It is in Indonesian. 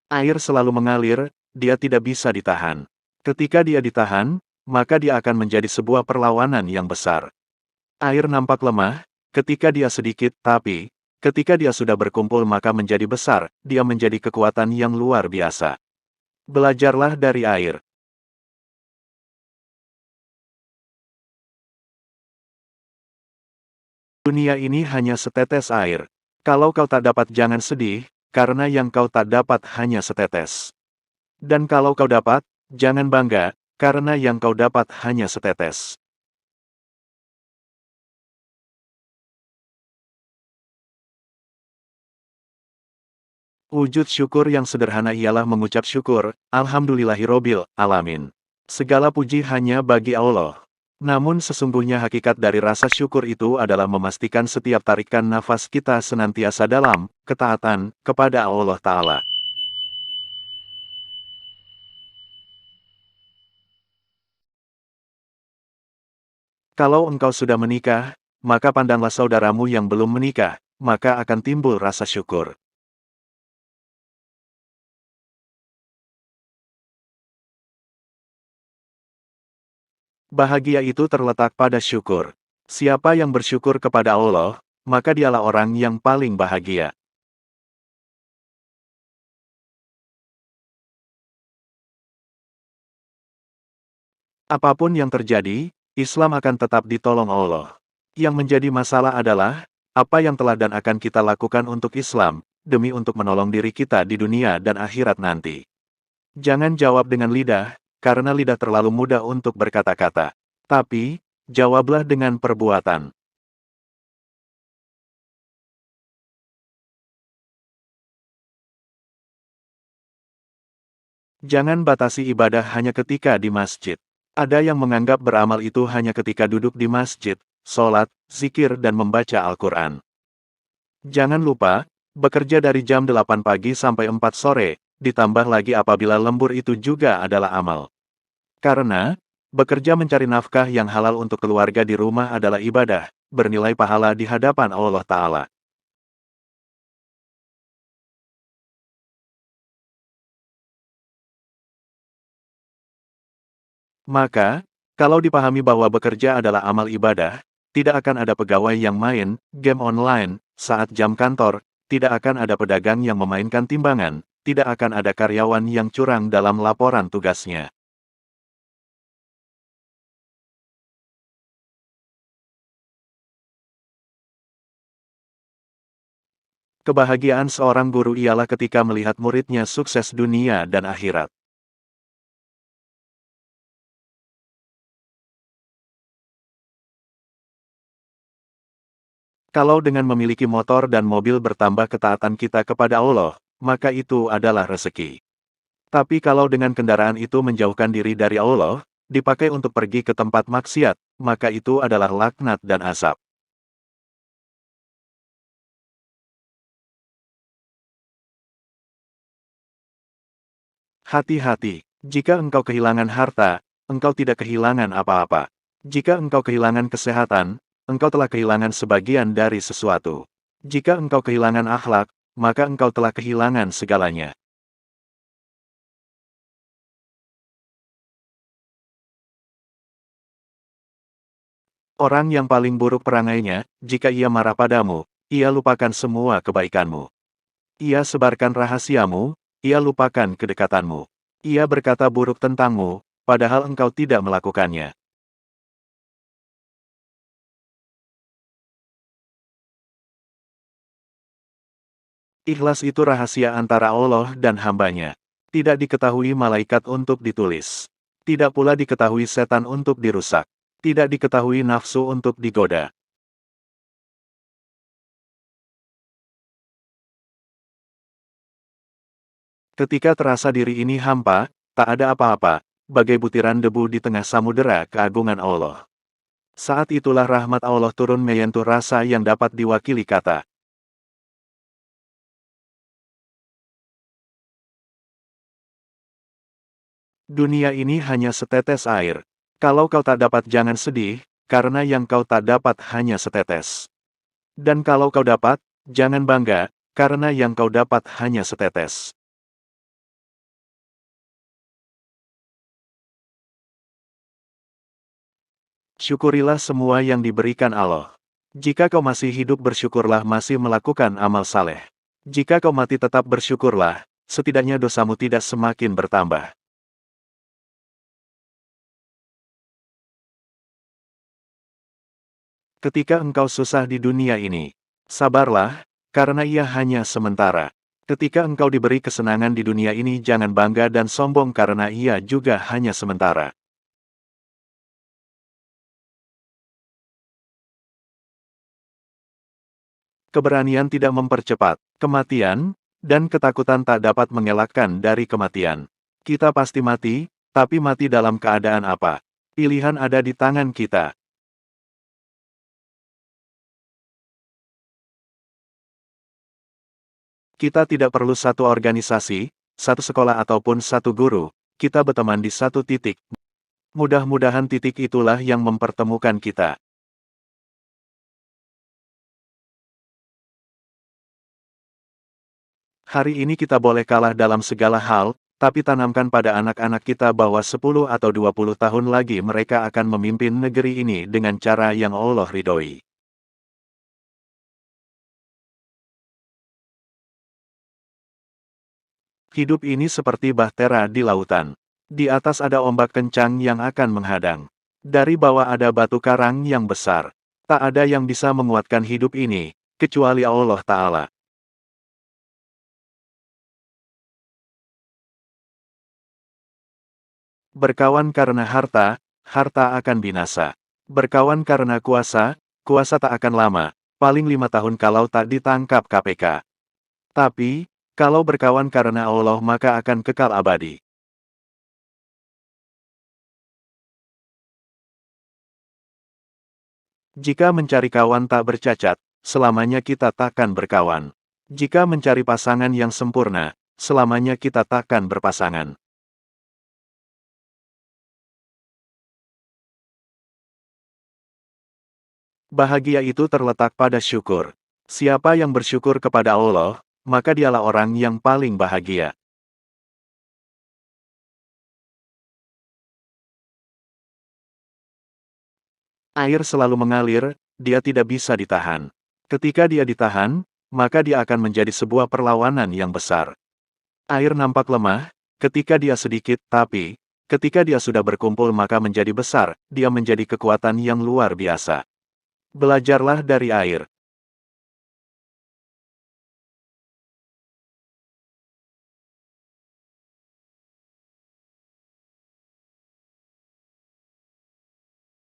Air selalu mengalir, dia tidak bisa ditahan. Ketika dia ditahan, maka dia akan menjadi sebuah perlawanan yang besar. Air nampak lemah, ketika dia sedikit, tapi, ketika dia sudah berkumpul maka menjadi besar, dia menjadi kekuatan yang luar biasa. Belajarlah dari air. Dunia ini hanya setetes air. Kalau kau tak dapat jangan sedih, karena yang kau tak dapat hanya setetes. Dan kalau kau dapat, jangan bangga, karena yang kau dapat hanya setetes. Wujud syukur yang sederhana ialah mengucap syukur, Alhamdulillahirobbil alamin. Segala puji hanya bagi Allah. Namun sesungguhnya hakikat dari rasa syukur itu adalah memastikan setiap tarikan nafas kita senantiasa dalam ketaatan kepada Allah Ta'ala. Kalau engkau sudah menikah, maka pandanglah saudaramu yang belum menikah, maka akan timbul rasa syukur. Bahagia itu terletak pada syukur. Siapa yang bersyukur kepada Allah, maka dialah orang yang paling bahagia. Apapun yang terjadi, Islam akan tetap ditolong Allah. Yang menjadi masalah adalah, apa yang telah dan akan kita lakukan untuk Islam, demi untuk menolong diri kita di dunia dan akhirat nanti. Jangan jawab dengan lidah, karena lidah terlalu mudah untuk berkata-kata. Tapi, jawablah dengan perbuatan. Jangan batasi ibadah hanya ketika di masjid. Ada yang menganggap beramal itu hanya ketika duduk di masjid, sholat, zikir dan membaca Al-Quran. Jangan lupa, bekerja dari jam 8 pagi sampai 4 sore, ditambah lagi apabila lembur itu juga adalah amal. Karena, bekerja mencari nafkah yang halal untuk keluarga di rumah adalah ibadah, bernilai pahala di hadapan Allah Ta'ala. Maka, kalau dipahami bahwa bekerja adalah amal ibadah, tidak akan ada pegawai yang main game online saat jam kantor, tidak akan ada pedagang yang memainkan timbangan, tidak akan ada karyawan yang curang dalam laporan tugasnya. Kebahagiaan seorang guru ialah ketika melihat muridnya sukses dunia dan akhirat. Kalau dengan memiliki motor dan mobil bertambah ketaatan kita kepada Allah, maka itu adalah rezeki. Tapi kalau dengan kendaraan itu menjauhkan diri dari Allah, dipakai untuk pergi ke tempat maksiat, maka itu adalah laknat dan azab. Hati-hati, jika engkau kehilangan harta, engkau tidak kehilangan apa-apa. Jika engkau kehilangan kesehatan, engkau telah kehilangan sebagian dari sesuatu. Jika engkau kehilangan akhlak, maka engkau telah kehilangan segalanya. Orang yang paling buruk perangainya, jika ia marah padamu, ia lupakan semua kebaikanmu. Ia sebarkan rahasiamu, ia lupakan kedekatanmu. Ia berkata buruk tentangmu, padahal engkau tidak melakukannya. Ikhlas itu rahasia antara Allah dan hambanya. Tidak diketahui malaikat untuk ditulis. Tidak pula diketahui setan untuk dirusak. Tidak diketahui nafsu untuk digoda. Ketika terasa diri ini hampa, tak ada apa-apa, bagai butiran debu di tengah samudera keagungan Allah. Saat itulah rahmat Allah turun menyentuh rasa yang dapat diwakili kata. Dunia ini hanya setetes air. Kalau kau tak dapat jangan sedih, karena yang kau tak dapat hanya setetes. Dan kalau kau dapat, jangan bangga, karena yang kau dapat hanya setetes. Syukurilah semua yang diberikan Allah. Jika kau masih hidup bersyukurlah masih melakukan amal saleh. Jika kau mati tetap bersyukurlah, setidaknya dosamu tidak semakin bertambah. Ketika engkau susah di dunia ini, sabarlah, karena ia hanya sementara. Ketika engkau diberi kesenangan di dunia ini jangan bangga dan sombong karena ia juga hanya sementara. Keberanian tidak mempercepat kematian, dan ketakutan tak dapat mengelakkan dari kematian. Kita pasti mati, tapi mati dalam keadaan apa? Pilihan ada di tangan kita. Kita tidak perlu satu organisasi, satu sekolah ataupun satu guru. Kita berteman di satu titik. Mudah-mudahan titik itulah yang mempertemukan kita. Hari ini kita boleh kalah dalam segala hal, tapi tanamkan pada anak-anak kita bahwa 10 atau 20 tahun lagi mereka akan memimpin negeri ini dengan cara yang Allah ridhoi. Hidup ini seperti bahtera di lautan. Di atas ada ombak kencang yang akan menghadang. Dari bawah ada batu karang yang besar. Tak ada yang bisa menguatkan hidup ini, kecuali Allah Ta'ala. Berkawan karena harta, harta akan binasa. Berkawan karena kuasa, kuasa tak akan lama, paling 5 tahun kalau tak ditangkap KPK. Tapi, kalau berkawan karena Allah maka akan kekal abadi. Jika mencari kawan tak bercacat, selamanya kita takkan berkawan. Jika mencari pasangan yang sempurna, selamanya kita takkan berpasangan. Bahagia itu terletak pada syukur. Siapa yang bersyukur kepada Allah, maka dialah orang yang paling bahagia. Air selalu mengalir, dia tidak bisa ditahan. Ketika dia ditahan, maka dia akan menjadi sebuah perlawanan yang besar. Air nampak lemah, ketika dia sedikit, tapi, ketika dia sudah berkumpul maka menjadi besar, dia menjadi kekuatan yang luar biasa. Belajarlah dari air,